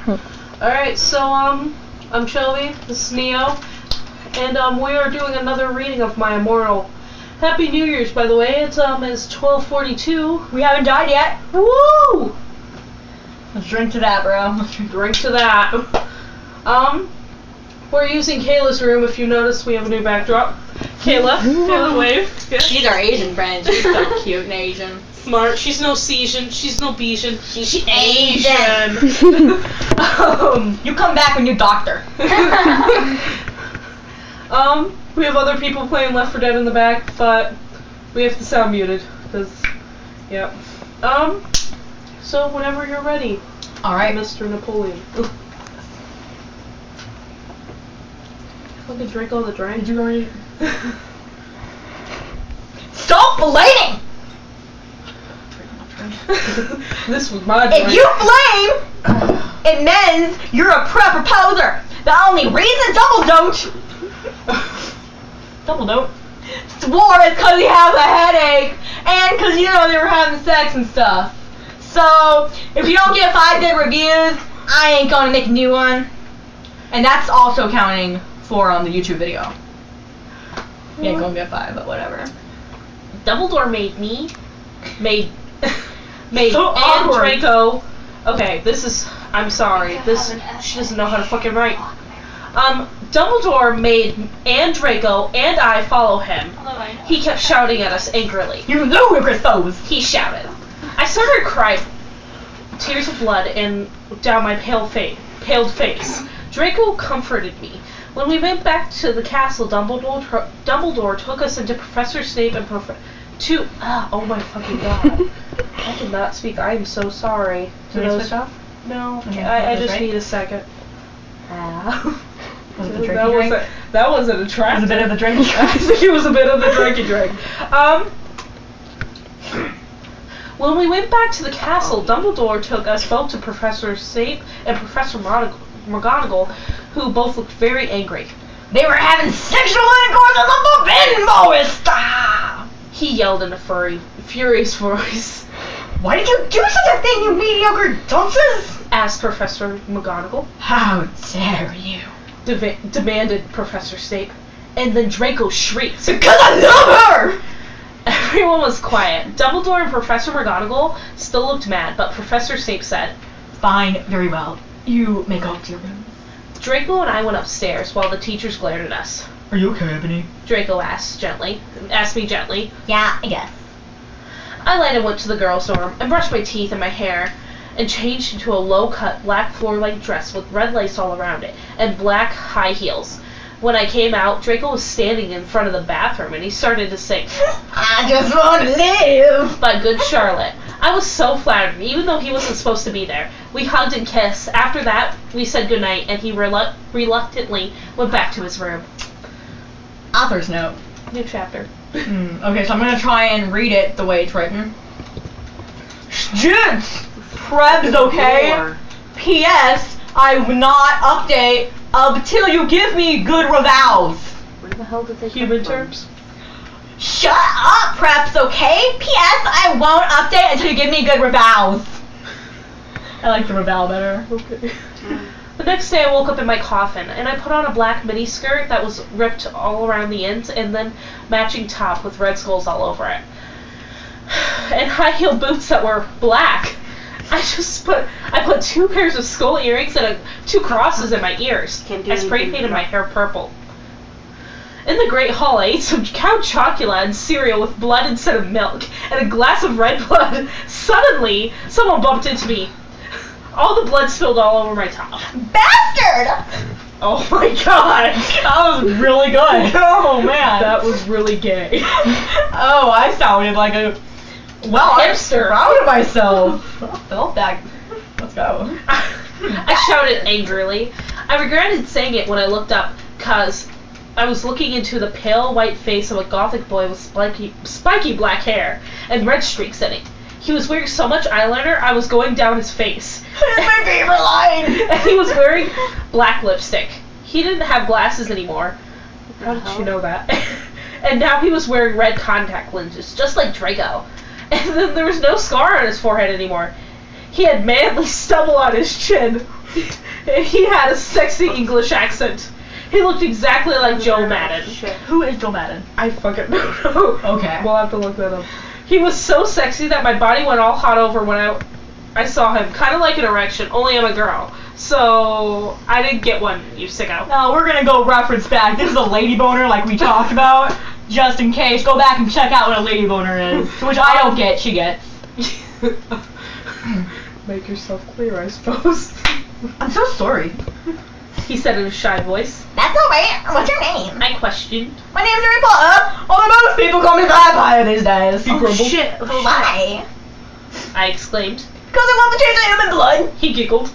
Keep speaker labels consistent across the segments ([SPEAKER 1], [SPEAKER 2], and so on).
[SPEAKER 1] Alright, so, I'm Shelby, this is Neo, and, we are doing another reading of my Immortal. Happy New Year's, by the way. It's 12:42.
[SPEAKER 2] We haven't died yet.
[SPEAKER 1] Woo!
[SPEAKER 2] Let's drink to that, bro.
[SPEAKER 1] Drink to that. We're using Kayla's room. If you notice, we have a new backdrop. Kayla, wave. Yeah.
[SPEAKER 2] She's our Asian friend. She's so cute and Asian.
[SPEAKER 1] Smart. She's no Cesian. She's no Bijan.
[SPEAKER 2] She's Asian. You come back when you doctor.
[SPEAKER 1] We have other people playing Left 4 Dead in the back, but we have the sound muted, because, yeah. So whenever you're ready.
[SPEAKER 2] Alright.
[SPEAKER 1] Mr. Napoleon. Fucking drink all the drink.
[SPEAKER 2] Did you already? Stop blading!
[SPEAKER 1] This was my drink.
[SPEAKER 2] If you blame, it means you're a proposer. The only reason Dumbledore swore is because he has a headache and because they were having sex and stuff. So if you don't get 5 good reviews, I ain't gonna make a new one. And that's also counting for the YouTube video. You ain't gonna get 5, but whatever.
[SPEAKER 1] Dumbledore made
[SPEAKER 2] So
[SPEAKER 1] Anne
[SPEAKER 2] awkward.
[SPEAKER 1] Draco. Okay, this is. I'm sorry. She doesn't know how to fucking write. Dumbledore made Anne Draco and I follow him. He kept shouting at us angrily.
[SPEAKER 2] You ludicrous foes!
[SPEAKER 1] He shouted. I started crying, tears of blood and down my paled face. Draco comforted me. When we went back to the castle, Dumbledore took us into Professor Snape and oh my fucking god. I cannot speak. I am so sorry.
[SPEAKER 2] Do you switch off?
[SPEAKER 1] No.
[SPEAKER 2] Okay,
[SPEAKER 1] I just
[SPEAKER 2] right?
[SPEAKER 1] need a second.
[SPEAKER 2] Was it the drinky drink?
[SPEAKER 1] That wasn't attractive.
[SPEAKER 2] It was a bit of the drinky
[SPEAKER 1] I think it was a bit of the drinky drink. When we went back to the castle, Dumbledore took us both to Professor Snape and Professor McGonagall, who both looked very angry.
[SPEAKER 2] They were having sexual intercourse on the forbidden forest!
[SPEAKER 1] He yelled in a furious voice.
[SPEAKER 2] Why did you do such a thing, you mediocre dunces?
[SPEAKER 1] Asked Professor McGonagall.
[SPEAKER 2] How dare you?
[SPEAKER 1] Demanded Professor Snape. And then Draco shrieked.
[SPEAKER 2] Because I love her!
[SPEAKER 1] Everyone was quiet. Dumbledore and Professor McGonagall still looked mad, but Professor Snape said,
[SPEAKER 2] Fine, very well. You may go up to your room.
[SPEAKER 1] Draco and I went upstairs while the teachers glared at us.
[SPEAKER 2] Are you okay, Ebony?
[SPEAKER 1] Draco asked me gently.
[SPEAKER 2] Yeah, I guess.
[SPEAKER 1] I lighted and went to the girls' dorm and brushed my teeth and my hair and changed into a low-cut black floor-length dress with red lace all around it and black high heels. When I came out, Draco was standing in front of the bathroom and he started to sing,
[SPEAKER 2] I just want to live!
[SPEAKER 1] by Good Charlotte. I was so flattered, even though he wasn't supposed to be there. We hugged and kissed. After that, we said goodnight and he reluctantly went back to his room.
[SPEAKER 2] Author's note.
[SPEAKER 1] New chapter.
[SPEAKER 2] Okay, so I'm gonna try and read it the way it's written. Students! Preb's okay? P.S. I will not update until you give me good revals.
[SPEAKER 1] Where the hell did they Human terms?
[SPEAKER 2] Shut up, Preps, okay? P.S. I won't update until you give me good revals. I like the reval better.
[SPEAKER 1] Okay. The next day I woke up in my coffin, and I put on a black miniskirt that was ripped all around the ends, and then matching top with red skulls all over it. And high-heel boots that were black. I put 2 pairs of skull earrings and 2 crosses in my ears. I spray painted my hair purple. In the Great Hall, I ate some cow chocula and cereal with blood instead of milk, and a glass of red blood. Suddenly, someone bumped into me. All the blood spilled all over my top.
[SPEAKER 2] Bastard!
[SPEAKER 1] Oh my god!
[SPEAKER 2] That was really good. Oh man.
[SPEAKER 1] That was really gay.
[SPEAKER 2] Oh, I sounded like a... Well, I'm proud of myself. I felt that. Let's go.
[SPEAKER 1] I shouted angrily. I regretted saying it when I looked up, cause I was looking into the pale white face of a gothic boy with spiky black hair and red streaks in it. He was wearing so much eyeliner, I was going down his face.
[SPEAKER 2] It's my favorite line!
[SPEAKER 1] And he was wearing black lipstick. He didn't have glasses anymore. How did you know that? And now he was wearing red contact lenses, just like Draco. And then there was no scar on his forehead anymore. He had manly stubble on his chin. He had a sexy English accent. He looked exactly like Joe Madden.
[SPEAKER 2] Shit. Who is Joe Madden?
[SPEAKER 1] I fucking don't know.
[SPEAKER 2] Okay.
[SPEAKER 1] We'll have to look that up. He was so sexy that my body went all hot over when I saw him. Kind of like an erection, only I'm a girl. So, I didn't get one, you sicko.
[SPEAKER 2] No, we're gonna go reference back. This is a lady boner like we talked about. Just in case, go back and check out what a lady boner is. Which I don't get, she gets.
[SPEAKER 1] Make yourself clear, I suppose.
[SPEAKER 2] I'm so sorry.
[SPEAKER 1] He said in a shy voice.
[SPEAKER 2] That's alright. What's your name?
[SPEAKER 1] I questioned.
[SPEAKER 2] My name's Harry Potter. Although most people call me Vampire these days.
[SPEAKER 1] Oh shit.
[SPEAKER 2] Why?
[SPEAKER 1] I exclaimed.
[SPEAKER 2] Because I want to change the human blood.
[SPEAKER 1] He giggled.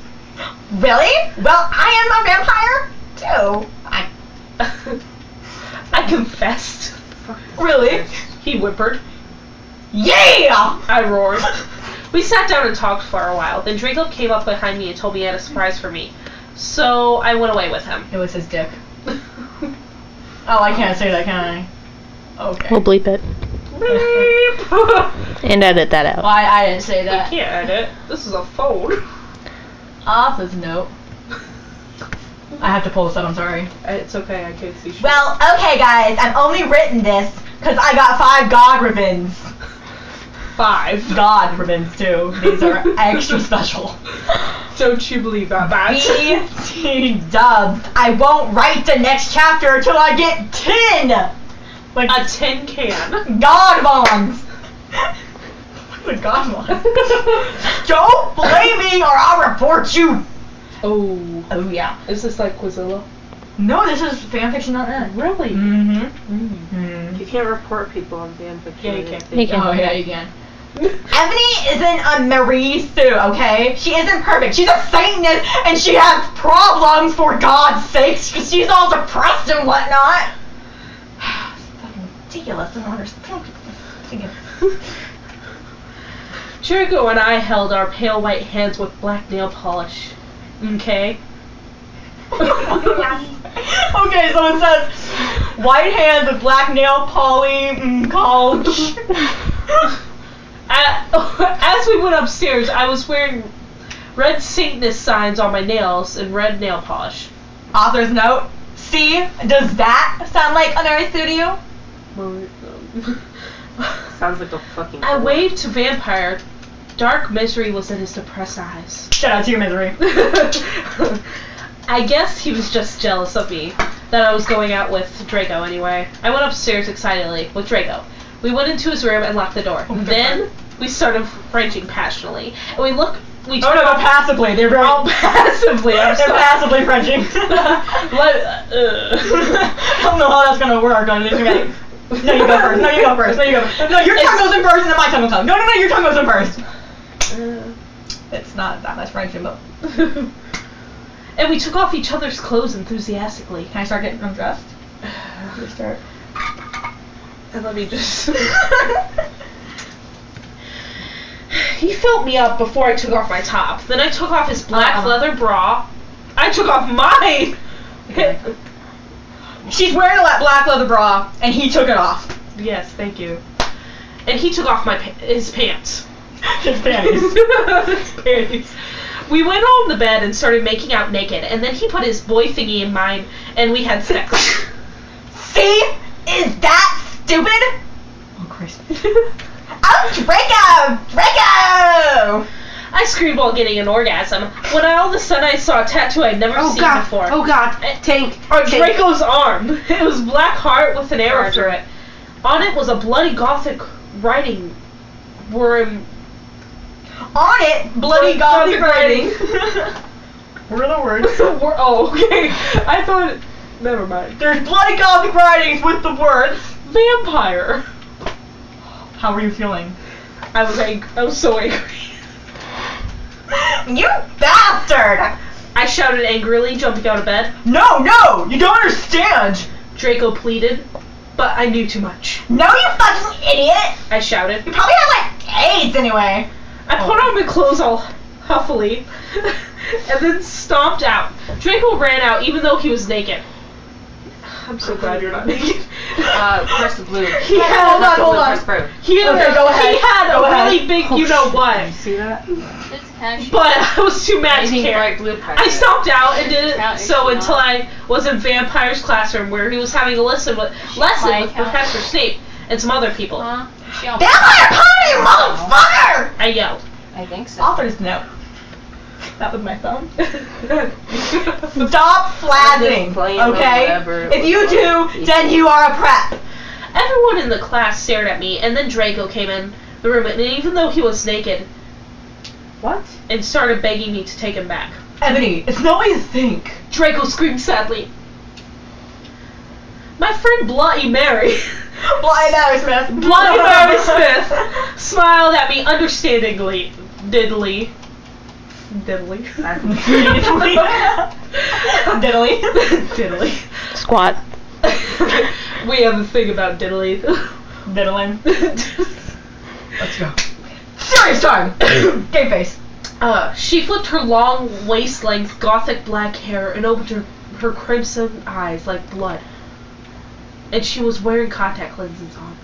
[SPEAKER 2] Really? Well, I am a vampire, too.
[SPEAKER 1] I confessed.
[SPEAKER 2] Really?
[SPEAKER 1] He whimpered.
[SPEAKER 2] Yeah!
[SPEAKER 1] I roared. We sat down and talked for a while. Then Draco came up behind me and told me he had a surprise for me. So I went away with him.
[SPEAKER 2] It was his dick. Oh, I can't say that, can I? Okay.
[SPEAKER 3] We'll bleep it.
[SPEAKER 1] Beep.
[SPEAKER 3] And edit that out.
[SPEAKER 2] Well, I didn't say
[SPEAKER 1] You
[SPEAKER 2] that.
[SPEAKER 1] can't edit. This is a phone.
[SPEAKER 2] Office note. I have to pull this up, I'm sorry.
[SPEAKER 1] It's okay, I can't see shit.
[SPEAKER 2] Well, okay guys, I've only written this because I got 5 God ribbons.
[SPEAKER 1] 5.
[SPEAKER 2] God ribbons, too. These are extra special.
[SPEAKER 1] Don't you believe that, Matt?
[SPEAKER 2] BT dubs. I won't write the next chapter until I get 10! Like
[SPEAKER 1] A tin can.
[SPEAKER 2] God ones! What's a God one? Don't blame me or I'll report you!
[SPEAKER 1] Oh.
[SPEAKER 2] Oh yeah.
[SPEAKER 1] Is this like Quizilla?
[SPEAKER 2] No, this is fanfiction.net.
[SPEAKER 1] Really?
[SPEAKER 2] Mm-hmm.
[SPEAKER 4] You can't report people on fanfiction.
[SPEAKER 1] Yeah, you can.
[SPEAKER 3] You can.
[SPEAKER 2] Oh yeah, you can. Ebony isn't a Marie Sue, okay? She isn't perfect. She's a Satanist and she has problems, for God's sakes, because she's all depressed and whatnot. It's fucking ridiculous. I don't understand.
[SPEAKER 1] Jericho and I held our pale white hands with black nail polish. Okay?
[SPEAKER 2] Okay, so it says white hands with black nail polish.
[SPEAKER 1] As we went upstairs, I was wearing red Satanist signs on my nails and red nail polish.
[SPEAKER 2] Author's note. See, does that sound like an art studio?
[SPEAKER 4] Sounds like a fucking.
[SPEAKER 1] I waved to Vampire. Dark misery was in his depressed eyes.
[SPEAKER 2] Shout out to your misery.
[SPEAKER 1] I guess he was just jealous of me, that I was going out with Draco anyway. I went upstairs excitedly with Draco. We went into his room and locked the door. Then we started Frenching passionately. And we
[SPEAKER 2] Oh no, passively. They're very
[SPEAKER 1] passively.
[SPEAKER 2] They're passively Frenching.
[SPEAKER 1] I
[SPEAKER 2] don't know how that's gonna work. No, you go first. No, you go first. No, you go first. No, your tongue goes in first, and then my tongue will come. No, your tongue goes in first. It's not that much Frenching, but.
[SPEAKER 1] And we took off each other's clothes enthusiastically.
[SPEAKER 2] Can I start getting undressed? Just start.
[SPEAKER 1] And let me just... He felt me up before I took off my top. Then I took off his black leather bra. I took off mine!
[SPEAKER 2] Okay. She's wearing a black leather bra, and he took it off.
[SPEAKER 1] Yes, thank you. And he took off his pants.
[SPEAKER 2] His panties.
[SPEAKER 1] His panties. We went on the bed and started making out naked, and then he put his boy thingy in mine, and we had sex.
[SPEAKER 2] See? Is that stupid? Oh, Christ. Oh, Draco! Draco!
[SPEAKER 1] I screamed while getting an orgasm, when all of a sudden I saw a tattoo I'd never seen before.
[SPEAKER 4] Oh god. Tank.
[SPEAKER 1] On Draco's arm. It was black heart with an arrow through it. On it was a bloody gothic writing.
[SPEAKER 2] On it, bloody gothic writing. What are the words?
[SPEAKER 1] Oh, okay. I thought... Never mind.
[SPEAKER 2] There's bloody gothic writings with the words
[SPEAKER 1] Vampire.
[SPEAKER 2] How were you feeling?
[SPEAKER 1] I was so angry.
[SPEAKER 2] You bastard!
[SPEAKER 1] I shouted angrily, jumping out of bed.
[SPEAKER 2] No, you don't understand!
[SPEAKER 1] Draco pleaded, but I knew too much.
[SPEAKER 2] No, you fucking idiot!
[SPEAKER 1] I shouted.
[SPEAKER 2] You probably have, like, AIDS anyway.
[SPEAKER 1] I put on my clothes all huffily, and then stomped out. Draco ran out, even though he was naked. I'm so glad you're not naked.
[SPEAKER 4] Press the blue.
[SPEAKER 1] He had,
[SPEAKER 2] hold on.
[SPEAKER 4] Press blue.
[SPEAKER 1] he had,
[SPEAKER 2] Okay, go ahead.
[SPEAKER 1] he had
[SPEAKER 2] Go
[SPEAKER 1] a
[SPEAKER 2] ahead.
[SPEAKER 1] really big you know what.
[SPEAKER 4] See that?
[SPEAKER 3] It's actually.
[SPEAKER 1] But I was too mad to
[SPEAKER 4] Anything
[SPEAKER 1] care.
[SPEAKER 4] bright blue press
[SPEAKER 1] I
[SPEAKER 4] it.
[SPEAKER 1] stopped out and did
[SPEAKER 3] Account
[SPEAKER 1] it so
[SPEAKER 3] is
[SPEAKER 1] until
[SPEAKER 3] not.
[SPEAKER 1] I was in Vampire's classroom where he was having a lesson with
[SPEAKER 3] account.
[SPEAKER 1] Professor Snape and some other people.
[SPEAKER 3] Huh? She on-
[SPEAKER 2] Vampire party, motherfucker!
[SPEAKER 1] I yelled.
[SPEAKER 3] I think so.
[SPEAKER 2] Author's note. That was my thumb. Stop flazzing,
[SPEAKER 4] playing or
[SPEAKER 2] okay?
[SPEAKER 4] whatever.
[SPEAKER 2] If you do, then you are a prep.
[SPEAKER 1] Everyone in the class stared at me, and then Draco came in the room, and even though he was naked,
[SPEAKER 4] What?
[SPEAKER 1] and started begging me to take him back.
[SPEAKER 2] Ebony, it's not what you think.
[SPEAKER 1] Draco screamed sadly. My friend Bloody Mary,
[SPEAKER 2] Blind Smith.
[SPEAKER 1] Bloody Mary Smith, smiled at me understandingly. Diddly.
[SPEAKER 2] Diddly.
[SPEAKER 1] Diddly.
[SPEAKER 4] Squat.
[SPEAKER 1] We have a thing about diddly.
[SPEAKER 2] Diddling. Let's go. Serious time. Game face.
[SPEAKER 1] She flipped her long, waist-length, gothic black hair and opened her crimson eyes like blood. And she was wearing contact lenses on.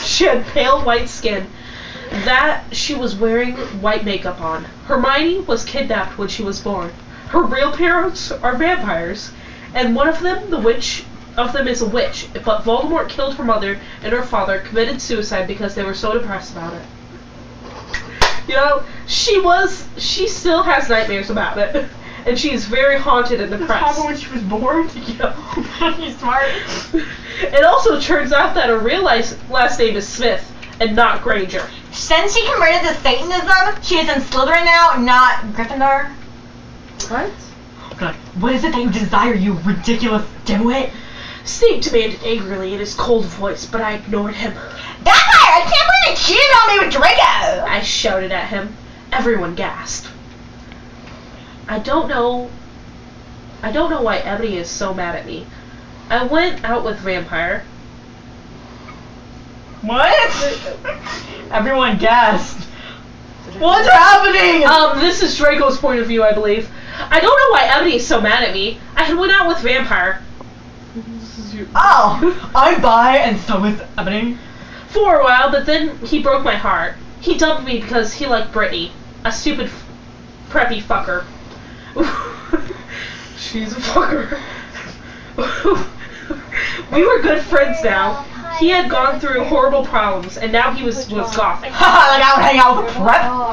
[SPEAKER 1] She had pale white skin. That she was wearing white makeup on. Hermione was kidnapped when she was born. Her real parents are vampires, and one of them, the witch of them, is a witch. But Voldemort killed her mother, and her father committed suicide because they were so depressed about it. You know, she still has nightmares about it, and she's very haunted and depressed.
[SPEAKER 2] when she was born?
[SPEAKER 1] Yeah.
[SPEAKER 2] You're smart.
[SPEAKER 1] It also turns out that her real last name is Smith, and not Granger.
[SPEAKER 2] Since she converted to Satanism, she is in Slytherin now, not Gryffindor.
[SPEAKER 4] What?
[SPEAKER 2] God, what is it that you desire, you ridiculous dimwit?
[SPEAKER 1] Snape demanded angrily in his cold voice, but I ignored him.
[SPEAKER 2] Vampire! I can't believe you cheated on me with Draco!
[SPEAKER 1] I shouted at him. Everyone gasped. I don't know why Ebony is so mad at me. I went out with Vampire.
[SPEAKER 2] What? Everyone gasped. What's happening?
[SPEAKER 1] This is Draco's point of view, I believe. I don't know why Ebony is so mad at me. I had went out with Vampire.
[SPEAKER 2] Oh, I'm bi and so is Ebony.
[SPEAKER 1] For a while, but then he broke my heart. He dumped me because he liked Brittany. A stupid, preppy fucker. She's a fucker. We were good friends now. He had gone through horrible problems, and now he was gothic.
[SPEAKER 2] Haha, like I would hang out with Prep.
[SPEAKER 3] Oh,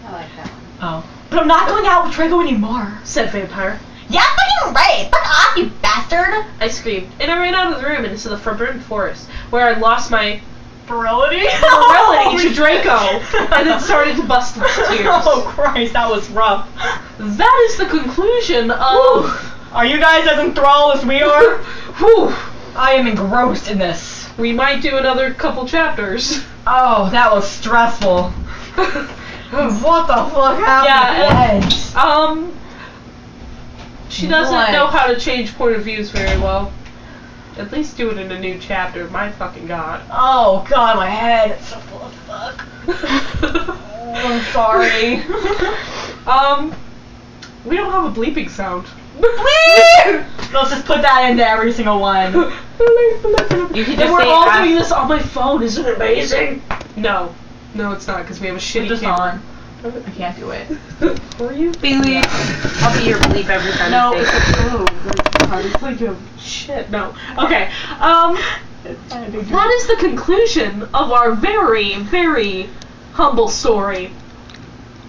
[SPEAKER 3] I like that one.
[SPEAKER 2] Oh. But I'm not going out with Draco anymore.
[SPEAKER 1] Said Vampire.
[SPEAKER 2] Yeah, fucking right. Fuck off, you bastard.
[SPEAKER 1] I screamed, and I ran out of the room and into the forbidden forest, where I lost my
[SPEAKER 2] Virility?
[SPEAKER 1] virility to Draco, and then started to bust into tears.
[SPEAKER 2] Oh Christ, that was rough.
[SPEAKER 1] That is the conclusion of...
[SPEAKER 2] Are you guys as enthralled as we are?
[SPEAKER 1] Whew.
[SPEAKER 2] I am engrossed in this.
[SPEAKER 1] We might do another couple chapters.
[SPEAKER 2] Oh, that was stressful. What the fuck happened?
[SPEAKER 1] Yeah, she doesn't
[SPEAKER 2] What?
[SPEAKER 1] know how to change point of views very well. At least do it in a new chapter, my fucking god.
[SPEAKER 2] Oh god, my head. It's so full of fuck. Oh, I'm sorry.
[SPEAKER 1] We don't have a bleeping sound.
[SPEAKER 2] Let's just put that into every single one.
[SPEAKER 4] You can
[SPEAKER 1] And
[SPEAKER 4] just
[SPEAKER 1] we're
[SPEAKER 4] say
[SPEAKER 1] all
[SPEAKER 4] ask-
[SPEAKER 1] doing this on my phone, isn't it amazing? No. No, it's not, because we have a shitty
[SPEAKER 2] Put this
[SPEAKER 1] camera.
[SPEAKER 2] on. I can't do it.
[SPEAKER 1] Were you?
[SPEAKER 4] Bleep. I'll be your bleep every time
[SPEAKER 2] No.
[SPEAKER 4] you say
[SPEAKER 1] Oh, that's hard. It's like a shit. No. Okay. That is the conclusion of our very, very humble story.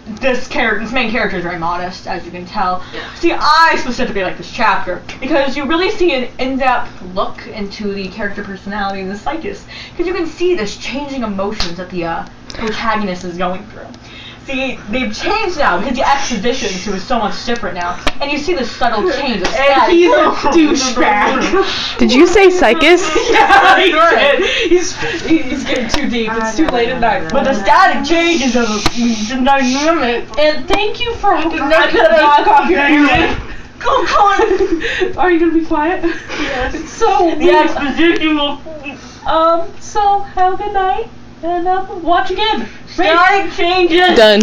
[SPEAKER 2] This main character is very modest, as you can tell.
[SPEAKER 1] Yeah.
[SPEAKER 2] See, I specifically like this chapter because you really see an in-depth look into the character personality and the psychis. Because you can see this changing emotions that the protagonist is going through. See, they've changed now because the exposition to is so much different now, and you see the subtle change of
[SPEAKER 1] And
[SPEAKER 2] status.
[SPEAKER 1] he's a douchebag.
[SPEAKER 4] Did you say psychus?
[SPEAKER 1] Yeah, he did. He's getting too deep. It's too late at night.
[SPEAKER 2] But the static changes of the dynamic.
[SPEAKER 1] And thank you for
[SPEAKER 2] I'm not copyrighted.
[SPEAKER 1] Are you gonna be quiet? Yes. So
[SPEAKER 2] The exposition will.
[SPEAKER 1] So have a good night and watch again.
[SPEAKER 2] Static changes.
[SPEAKER 4] Done.